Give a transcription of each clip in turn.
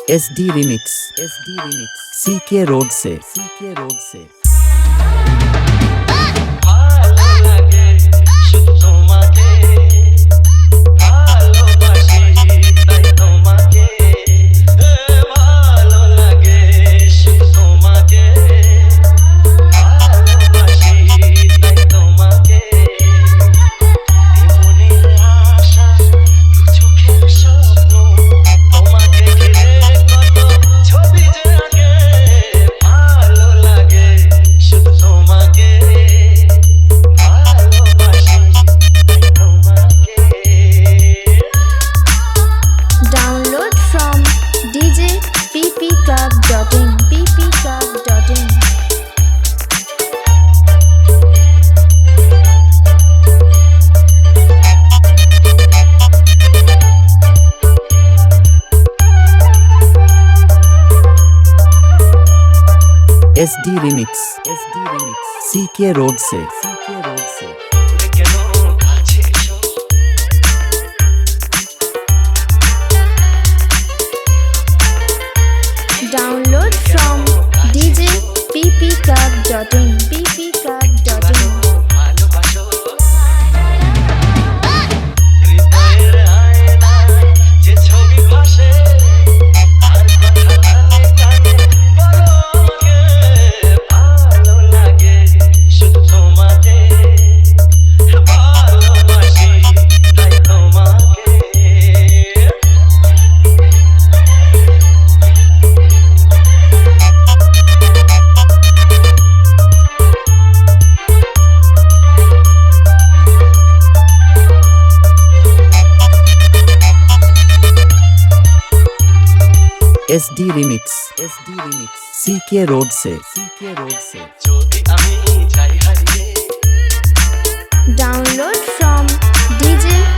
SD Remix CK Road से Download from djppclub.in. SD Remix CK Road से Download from djppclub.in. SD Remix CK Road से Download from djppclub.in.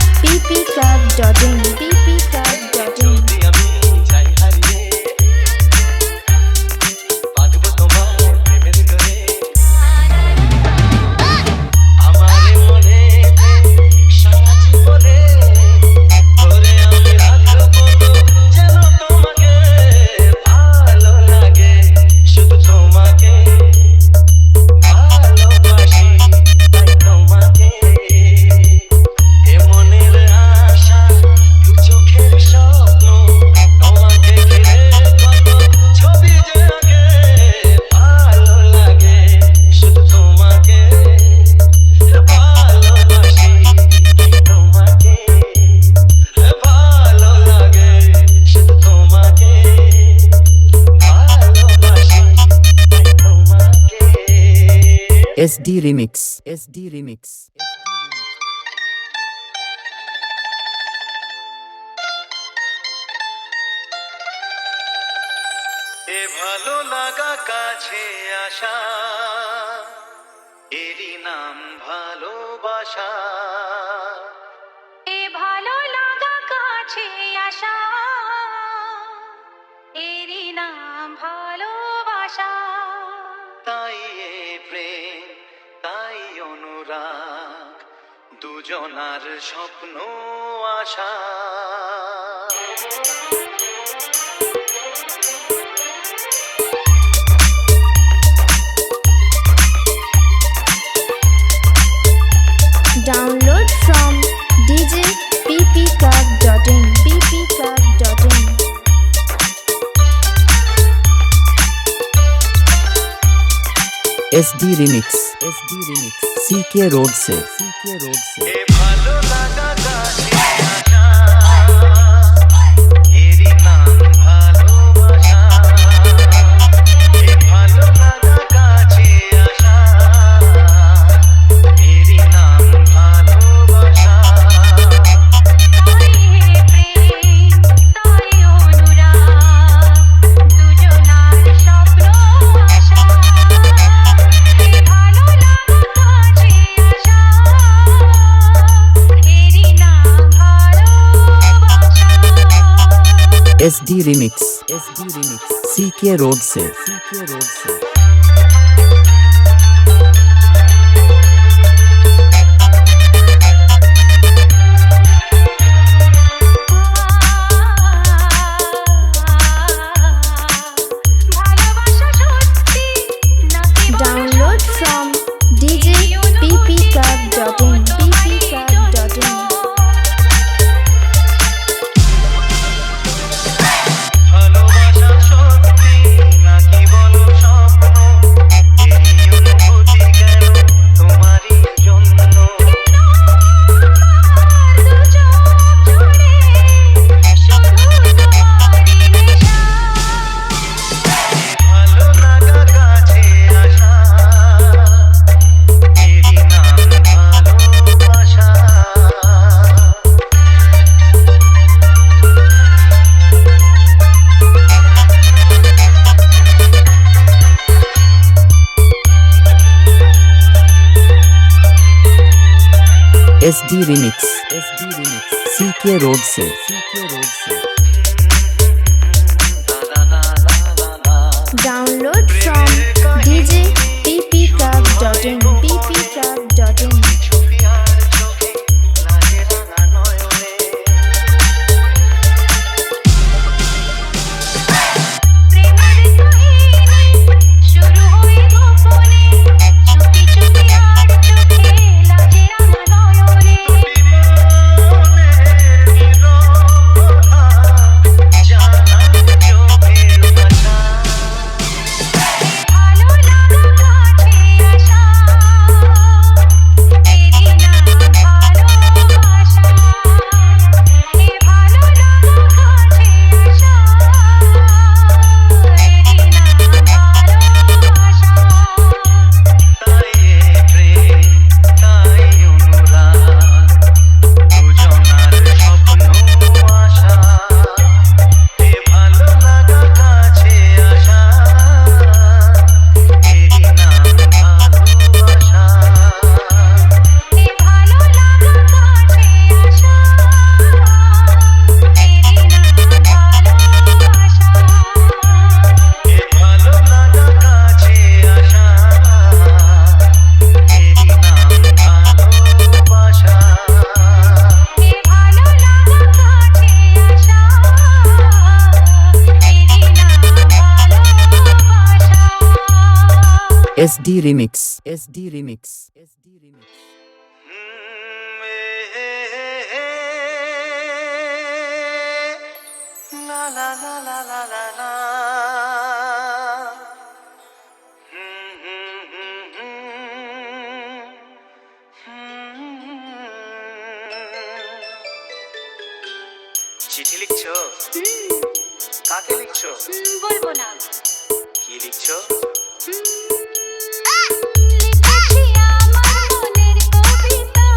SD Remix এ ভালো লাগা কাছে আসা এরই নাম ভালোবাসা এ ভালো লাগা কাছে আসা এরই নাম ভালোবাসা তাই এ প্রেম তাই অনুরাগ দুজনার স্বপ্ন আশা Download from djppclub.in. SD Remix CK Road से এ ভালো লাগা কাছে আসা এরই নাম ভালোবাসা এ ভালো লাগা কাছে আসা এরই নাম ভালোবাসা তাই প্রেম তাই অনুরাগ দুজনার স্বপ্ন আশা এ ভালো লাগা কাছে আসা এরই নাম ভালোবাসা SD Remix CK Road से SD Remix CK Road से Download from djppclub.in ppclub.in প্রেমের কাহিনী শুরু হয়ে গোপনে চুপি চুপি আর চোখে লাগে রাঙা নয়নে ভালো লাগা কাছে আসা এরই নাম ভালোবাসা এ ভালো লাগা কাছে আসা এরই নাম ভালোবাসা তাই এ প্রেম তাই অনুরাগ দুজনার স্বপ্ন আশা এ ভালো লাগা কাছে আসা এরই নাম ভালোবাসা এ ভালো লাগা কাছে আসা এরই নাম ভালোবাসা এ ভালো লাগা কাছে আসা এরই নাম ভালোবাসা এ ভালো লাগা কাছে আসা এরই নাম ভালোবাসা SD Remix La la la la la la la. চিঠি লিখছো? কাকে লিখছো? বলবো না কি লিখছো? লিখেছি আমার মনের কবিতা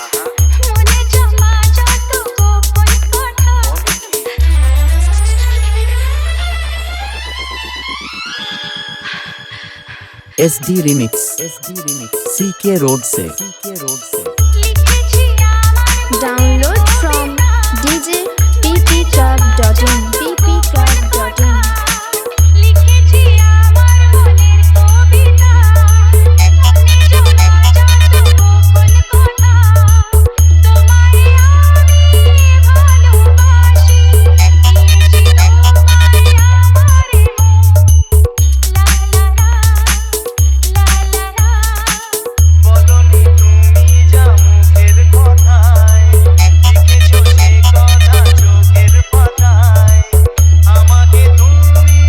আহা, মনে জমা যত গোপন কথা মনে কি? SD Remix CK Road से লিখেছি আমার Download from djppclub.in ppclub.in লিখেছি আমার মনের কবিতা মনে জমা যত গোপন কথা তোমায় আমি ভালোবাসি দিয়েছি তোমায় আমার বলনি তুমি যা মুখের কথায়, লিখেছো সে কথা চোখের পাতায়। আমাকে তুমি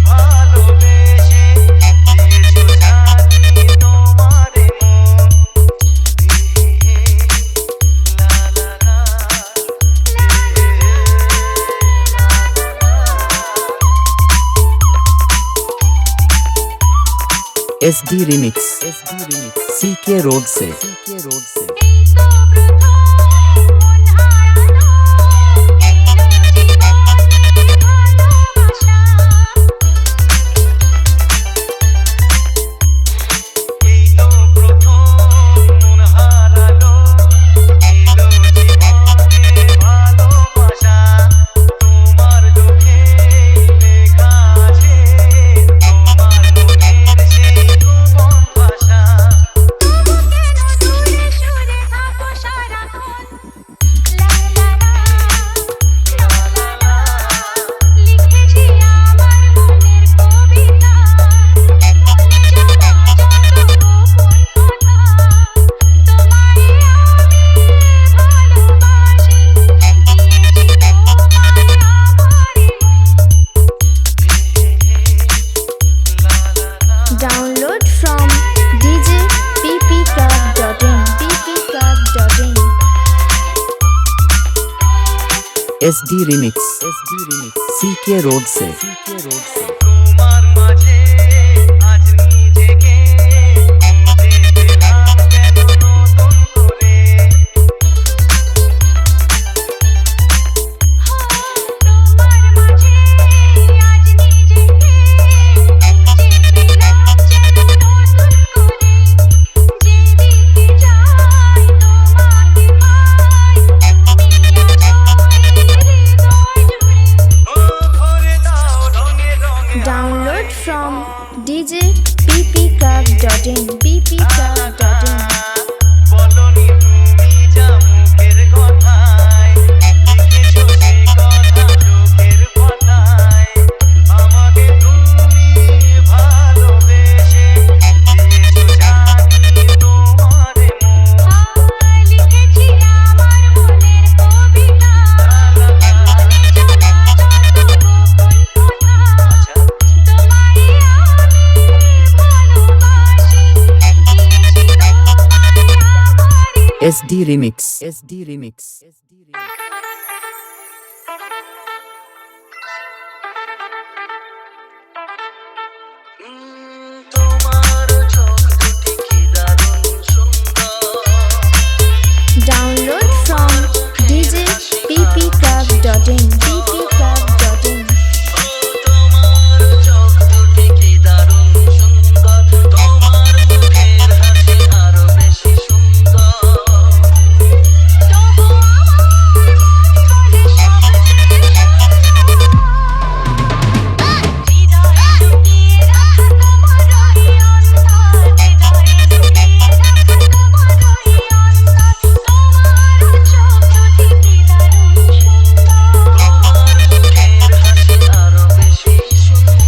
ভালোবেসে দিয়েছো জানি তোমারে মন। লা লা লা, SD Remix CK Road से এই তো প্রথম মন হারানো এলো জীবনে ভালোবাসা এই তো প্রথম মন হারালো, এলো জীবনে ভালোবাসা। তোমার চোখে লেখা আছে তোমার মনের সেই গোপন ভাষা। কেন দূরে সরে থাকো সারাক্ষণ লা লা লা লিখেছি আমার মনের কবিতা মনে জমা যত গোপন কথা তোমায় আমি ভালোবাসি দিয়েছি তোমায় আমার Download from djppclub.in ppclub.in SD Remix CK Road से তোমার মাঝে আজ নিজেকে খুঁজে পেলাম কেন নতুন করে। তোমার মাঝে আজ নিজেকে খুঁজে পেলাম যেন নতুন করে যেদিকে যাই তোমাকে Download from djppclub.in ppclub.in বলনি তুমি যা মুখের কথায় লিখেছো সেই কথা চোখের পাতায় আমাকে তুমি ভালোবেসে দিয়েছো জানি তোমারে মন লিখেছি আমার মনের কবিতা বলে চলা যত গোপন কথা তোমায় আমি ভালোবাসি দিয়েছি তোমায় আমার SD Remix. SD Remix. SD Remix. তোমার চোখ দুটি কি দারুণ সুন্দর Download from djppclub.in ppclub.in তোমার চোখ দুটি কি দারুণ সুন্দর তোমার মুখের হাসি আরো বেশি সুন্দর তবু আমার মন বলে সবচেয়ে হৃদয়ে লুকিয়ে রাখা তোমার ওই অন্তর হৃদয়ে লুকিয়ে রাখা তোমার ওই অন্তর তোমার চোখ দুটি কি দারুণ সুন্দর তোমার মুখের হাসি আরো বেশি সুন্দর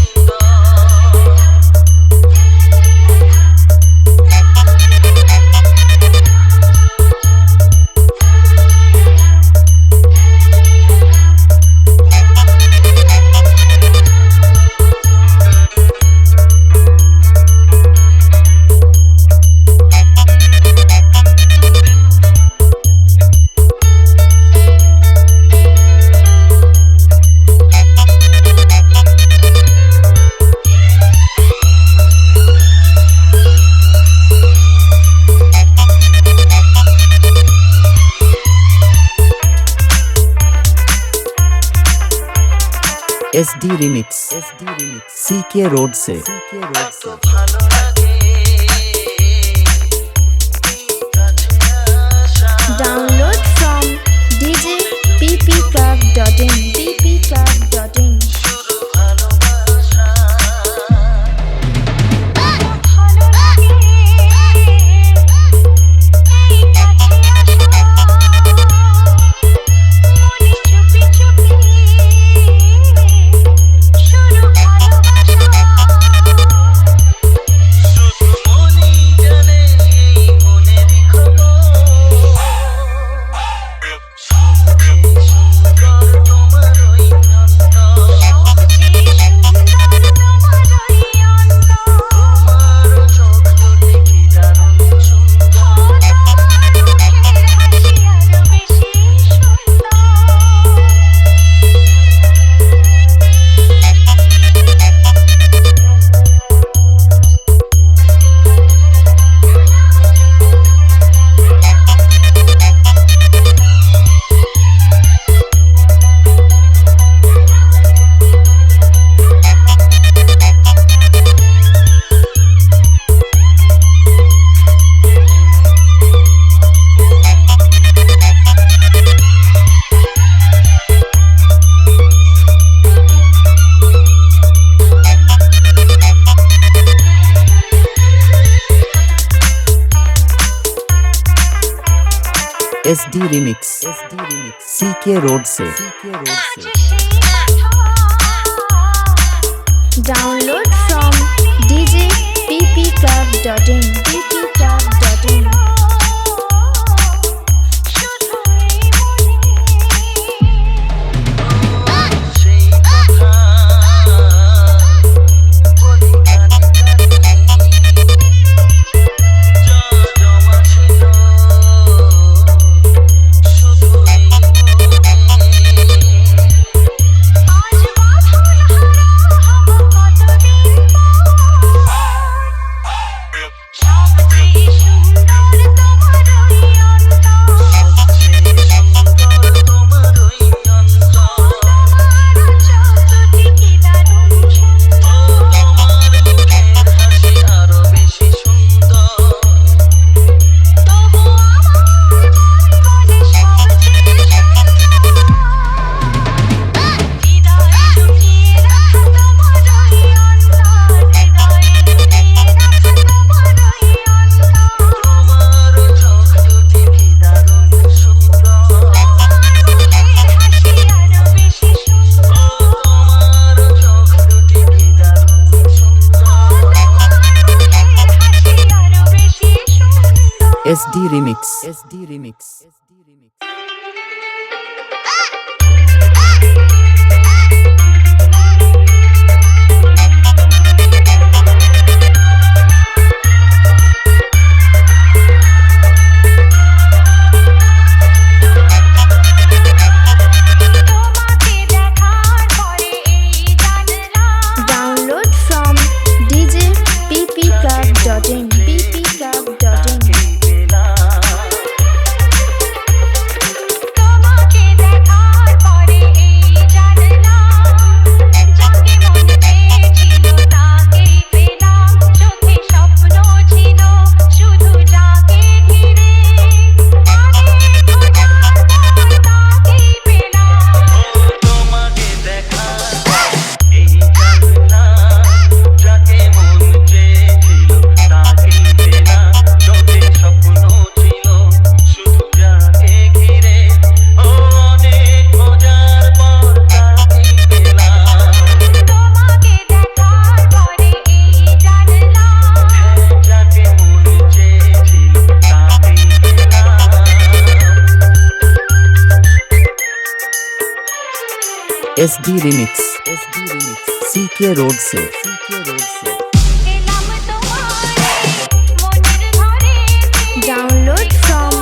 SD Remix. SD Remix. CK Road से. CK Road से. ভালো লাগে কাছে আসা Download from djppclub.in ppclub.in শুরু ভালোবাসা ভালো লাগে এই কাছে আসা মনে চুপি চুপি শুরু ভালোবাসা শুধু মনই জানে এই মনেরই খবর সবচেয়ে সুন্দর তোমার ওই অন্তর সবচেয়ে সুন্দর তোমার ওই অন্তর তোমার চোখ দুটি কি দারুণ সুন্দর তোমার মুখের হাসি আরো বেশি সুন্দর SD Remix. SD Remix. CK Road से. CK Road আজ से. সেই কথা Download from djppclub.in ppclub.in শুধু এই মনে সেই কথা বলি কানে কানে যা জমা ছিল শুধু এই মনে আজ বাঁধন হারা হব কতদিন পর সব SD Remix. SD Remix. তোমাকে দেখার পরে এই জানলাম Download from djppclub.in. ppclub.in. তোমাকে দেখার পরে এই জানলাম যাকে মন চেয়েছিল তাকেই পেলাম চোখে স্বপ্ন ছিল শুধু যাকে ঘিরে অনেক খোঁজার পর তাকেই পেলাম তোমাকে দেখার এই জানলাম যাকে মন চেয়েছিল তাকেই পেলাম চোখে স্বপ্ন ছিল শুধু যাকে ঘিরে অনেক খোঁজার পর তাকেই পেলাম তোমাকে দেখার পরে এই জানলাম যাকে মন চেয়েছিল তাকেই পেলাম SD Remix. SD Remix. CK Road से. CK Road से. এলাম তোমারে মনের ঘরে Download from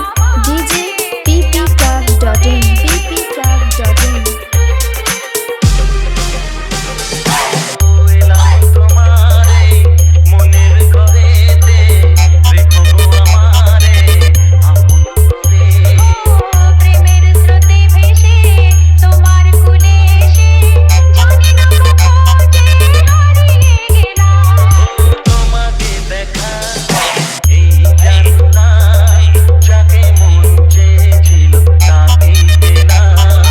djppclub.in. ppclub.in. এলাম তোমারে মনের ঘরেতে রেখো গো আমারে আপন করে প্রেমের স্রোতে ভেসে তোমার কুলে এসে জানি না কখন যে হারিয়ে গেলাম তোমাকে দেখা এই জানলাম যাকে মন চেয়েছিল তাকেই পেলাম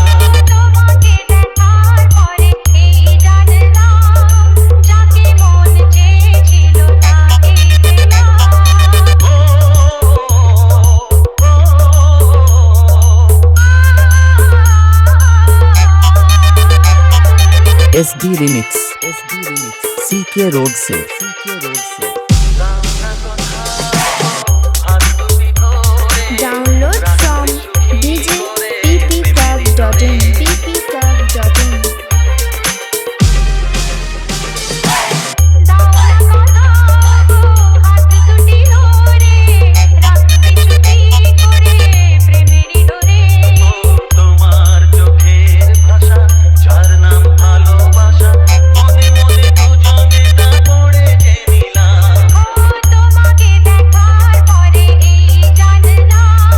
তোমাকে দেখার পরে এই জানলাম যাকে মন চেয়েছিল তাকেই পেলাম SD Remix. SD Remix. CK Road से. CK Road से. Download from djppclub.in. ppclub.in. দাওয়া কথা গো হাত দুটি ধরে রাখতে ছুটি করে প্রেমেরই ডোরে তোমার চোখের ভাষা যার নাম ভালোবাসা মনে মনে দুজনে তা পড়েছে নিলাম তোমাকে দেখার পরে এই জানলাম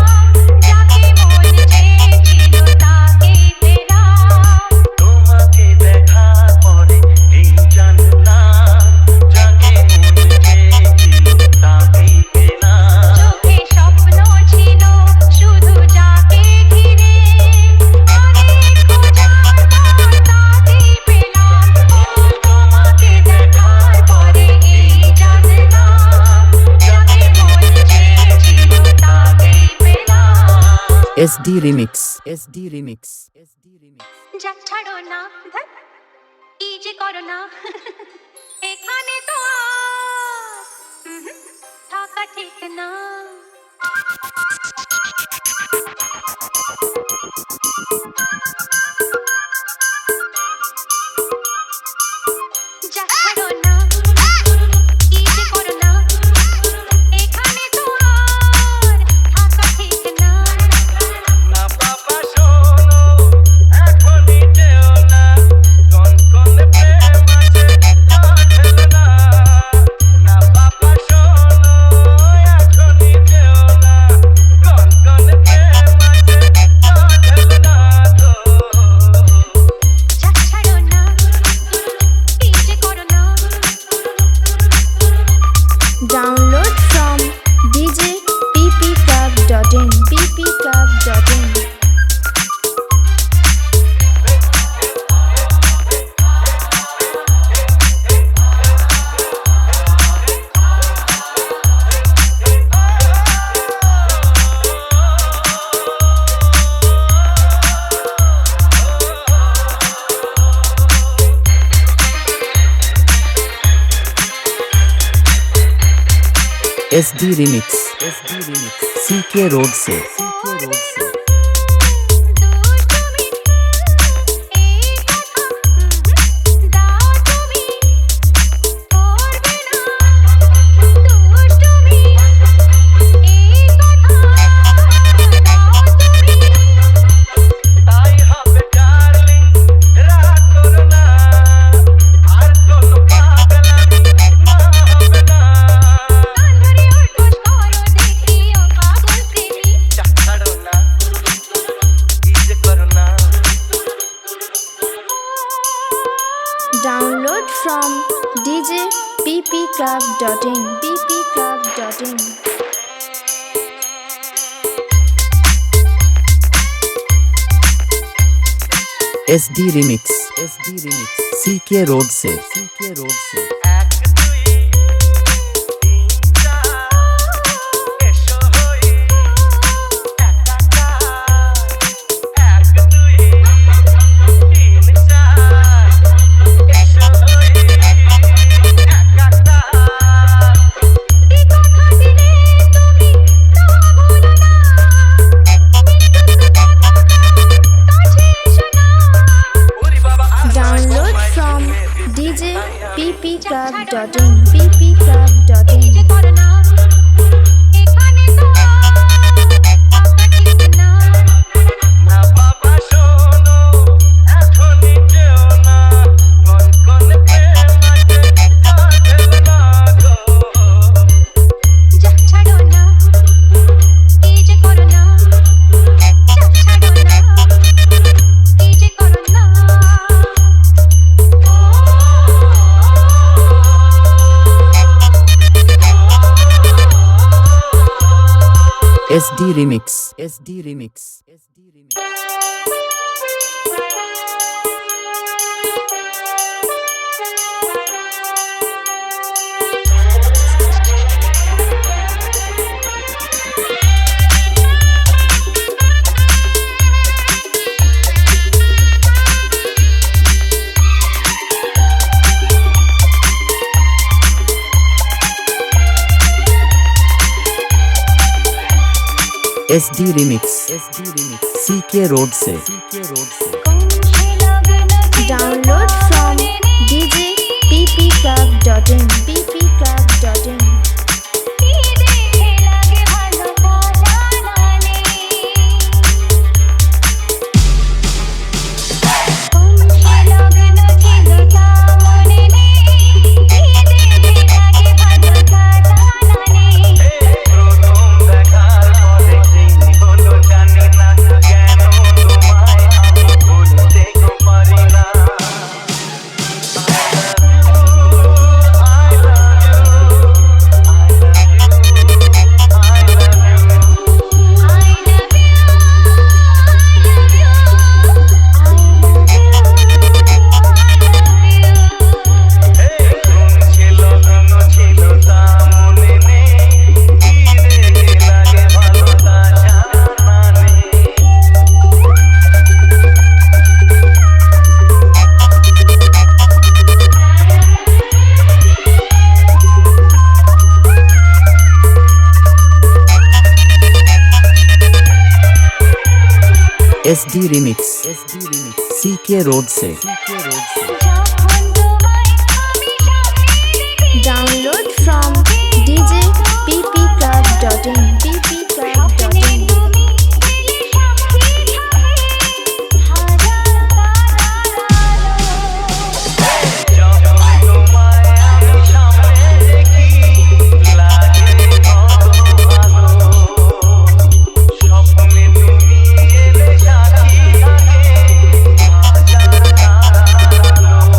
যাকে মন চেয়েছিল তাকেই পেলাম তোমাকে দেখার পরে এই জানলাম যাকে মন চেয়েছিল তাকেই পেলাম চোখে স্বপ্ন ছিল শুধু যাকে ঘিরে অনেক খোঁজার পর তাকেই পেলাম তোমাকে দেখার পরে এই জানলাম যাকে মন চেয়েছিল তাকেই পেলাম SD Remix. SD Remix. SD Remix. যা ছাড়ো না ধ্যাৎ, কি যে করো না এখানে তো আর থাকা ঠিক না যা ছাড়ো না কি যে করো না এখানে তো আর থাকা ঠিক না না বাবা শোনো এখনই যেও না কনকনে প্রেম আছে ঢেলো না না বাবা শোনো এখনই যেও না কনকনে প্রেম আছে ঢেলো না তো যা ছাড়ো না কি যে করো না Download from djppclub.in. ppclub.in. SD Remix. SD Remix. CK road से তাই হবে ডার্লিং রাগ করো না আর কোনো পাগলামি না হবে না ছাড়ো না কি যে করো না Download from djppclub.in. ppclub.in. SD Remix CK road से এক দুই তিন চার এসো হই একাকার এক দুই তিন চার এসো হই একাকার ওরে বাবা Download from djppclub.in. ppclub.in. না বাবা শোনো এখনই যেও না কোন কোন প্রেম আছে জানেও না গো SD Remix सीके रोड से Download from djppclub.in. ppclub.in. প্রথম দেখার পরে কি হলো জানি না কেন তোমায় আমি ভুলতে পারি না I love you SD Remix CK road से Download from djppclub.in. ppclub.in. যখন তোমায় আমি সামনে দেখি লাগে কত ভালো স্বপ্নে তুমি এলে সাথী থাকে হাজার তারার আলো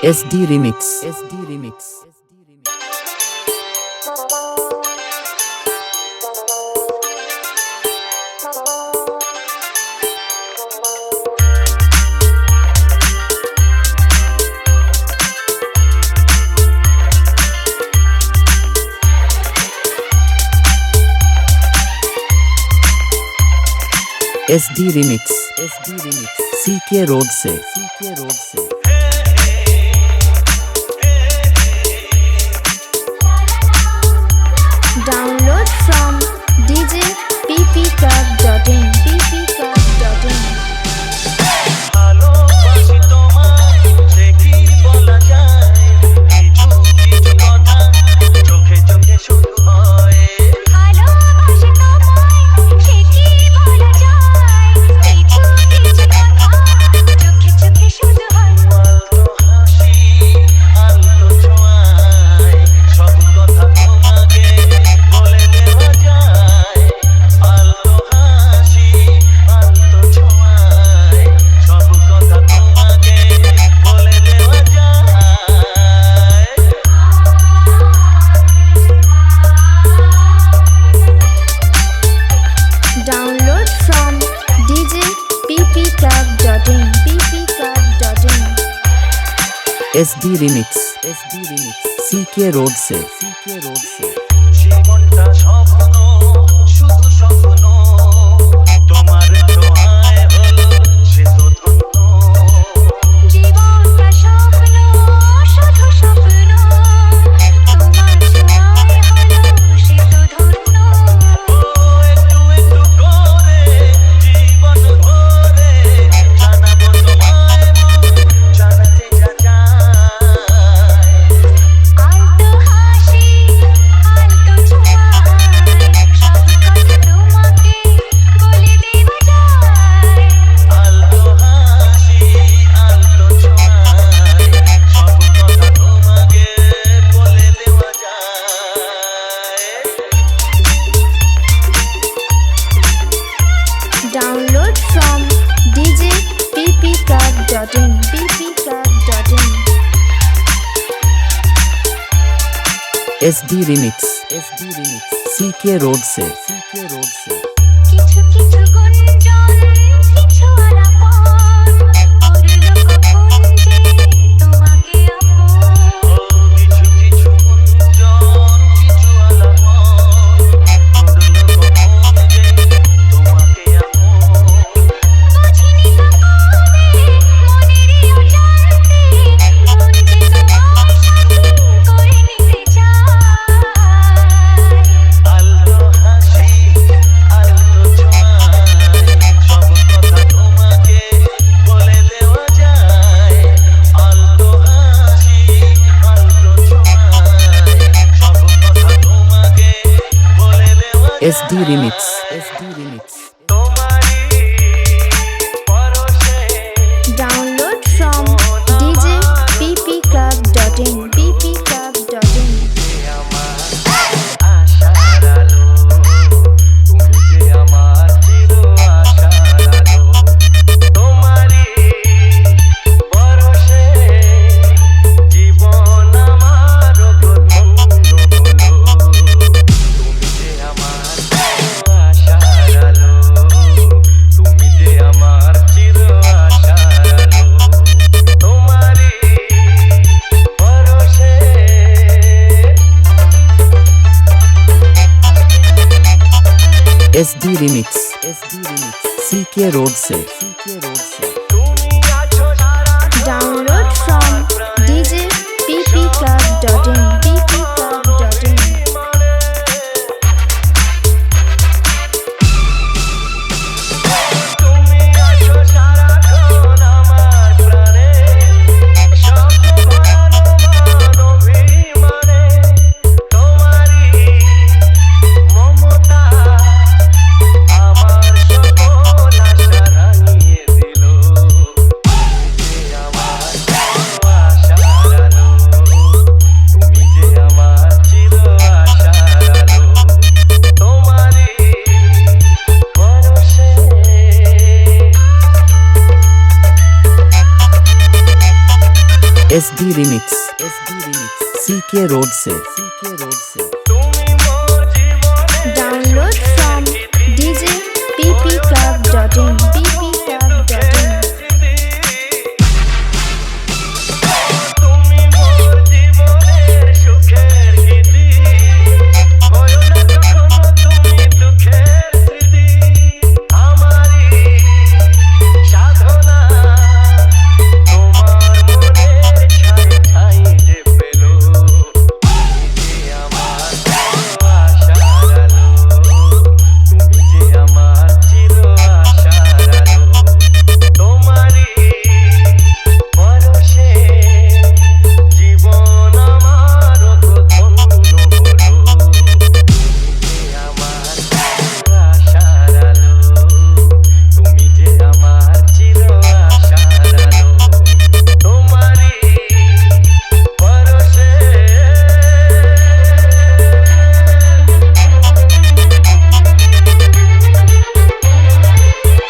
SD Remix. SD Remix. SD Remix. SD Remix. CK Road से. CK Road से. Download from djppclub.in. ppclub.in. ভালোবাসি তোমায় সে কি বলা যায় কিছু কিছু কথা চোখে চোখে শুধু হয় ভালোবাসি তোমায় সে কি বলা যায় কিছু কিছু কথা চোখে চোখে শুধু হয় আলতো হাসি আলতো ছোঁয়ায় সব কথা তোমাকে বলে দেওয়া যায় আলতো হাসি আলতো ছোঁয়ায় সব কথা তোমাকে বলে দেওয়া যায় Download from djppclub.in. ppclub.in. SD Remix. SD Remix. CK Road से. CK Road से. জীবনটা স্বপ্ন শুধু স্বপ্ন তোমার ছোঁয়ায় হলো সে তো ধন্য জীবনটা স্বপ্ন শুধু স্বপ্ন তোমার ছোঁয়ায় হলো সে তো ধন্য ও একটু একটু করে জীবন ভরে জানাবো তোমায় মন জানাতে যা চায় আলতো হাসি আলতো ছোঁয়ায় সব কথা তোমাকে বলে দেওয়া যায় আলতো হাসি আলতো ছোঁয়ায় সব কথা তোমাকে বলে দেওয়া যায় Download from djppclub.in. ppclub.in. SD Remix. SD Remix. CK Road से. CK Road से. কিছু কিছু গুঞ্জন কিছু আলাপন করলো কখন যে তোমাকে আপন ও কিছু কিছু গুঞ্জন কিছু আলাপন করলো কখন যে তোমাকে আপন বুঝিনি তো কবে মনেরই অজান্তে মন যে তোমার সাথে করে নিতে চায় আলতো হাসি আলতো ছোঁয়ায় সব কথা তোমাকে বলে দেওয়া যায় আলতো হাসি আলতো ছোঁয়ায় সব কথা তোমাকে বলে দেওয়া SD Remix. SD Remix. তোমারই পরশে Download from djppclub.in. ppclub.in. আমার আশার আলো তুমি যে আমার চির আশার আলো তোমারই পরশে জীবন আমার ধন্য হলো তুমি যে আমার চির আশার আলো তুমি যে আমার চির আশার আলো তোমারই পরশে SD Remix. SD Remix. CK Road से. CK Road से. তুমি আছো সারা Download from djppclub.in. ppclub.in. তুমি আছো সারাক্ষণ আমার প্রাণে স্বপ্ন ভরানো মন অভিমানে তোমারই মমতা আমার সকল আশা রাঙিয়ে দিল তুমি যে আমার আশার আলো তুমি যে SD Remix CK Road से তুমি মোর জীবনের Download from djppclub.in ppclub.in তুমি মোর জীবনের সুখের গীতি হয়ো না কখনো তুমি দুঃখের স্মৃতি আমারই সাধনা তোমার মনের ছাই ছাই যে পেলো তুমি যে আমার আশার আলো তুমি যে আমার চির আশার আলো তোমারই পরশে জীবন আমার ধন্য হলো তুমি যে আমার চির আশার আলো তুমি যে আমার চির আশার আলো তোমারই পরশে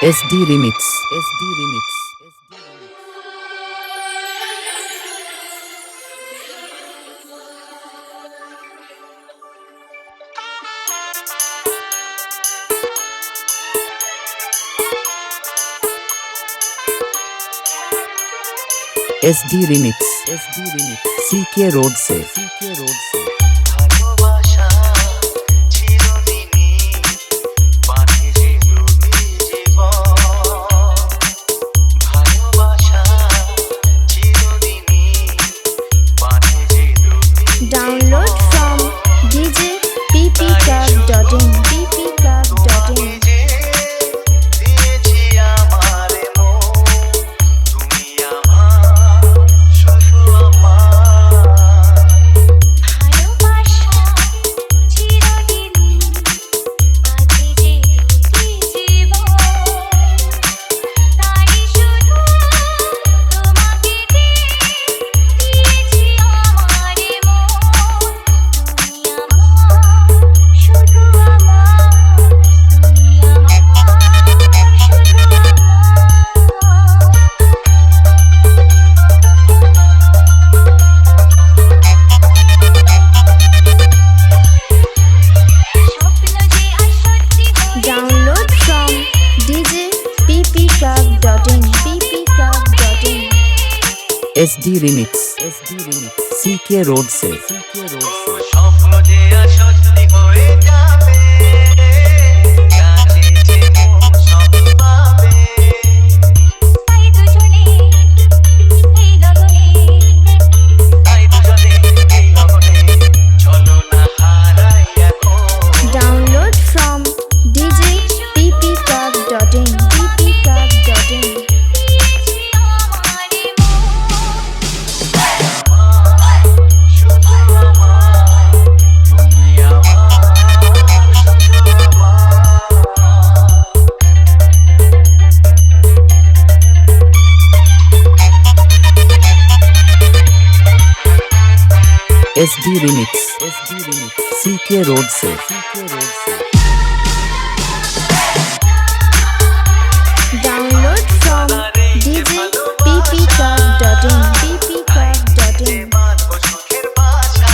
SD Remix CK Road से ভালোবাসা চিরদিনই বাঁধে যে দুটি জীবন ভালোবাসা চিরদিনই বাঁধে যে দুটি Download from djppclub.in ppclub.in যে দিয়েছি আমার মন তুমি আমার শুধু আমার ভালোবাসা চিরদিনই বাঁধে যে দুটি জীবন তাই শুধু তোমাকে দিয়েছি আমার মন তুমি আমার শুধু আমার তুমি আমার শুধু স্বপ্ন যে আর সত্যি হয়ে Download from djppclub.in ppclub.in SD Remix CK Road से স্বপ্ন যে আর সত্যি হয়ে যাবে কাছে যে মন সব পাবে তাই দুজনে এই লগনে তাই দুজনে এই লগনে চলো না হারাই এখন Download from djppclub.in ppclub.in দিয়েছি আমার মন শুধু আমার তুমি আমার শুধু আমার SD Remix CK Road से Download from djppclub.in ppclub.in বাঁধবো সুখের বাসা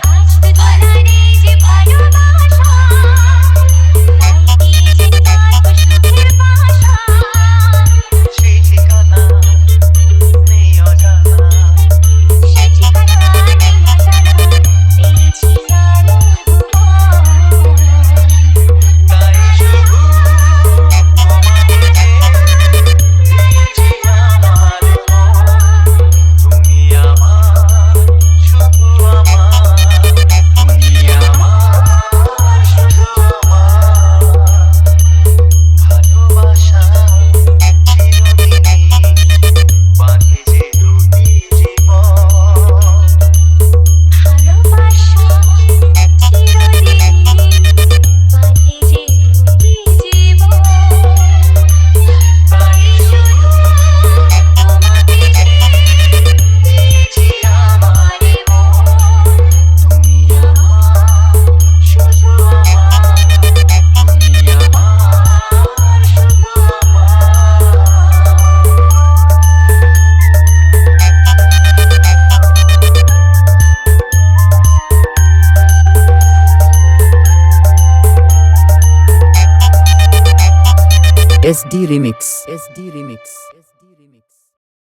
আজ দুজনারে যে ভালোবাসা তাই দিয়েছি পারবো সুখের বাসা সেই ঠিকানা নেই অজানা সে ঠিকানা নেই অজানা পেয়েছি আলো তাই শুধু SD Remix. SD Remix.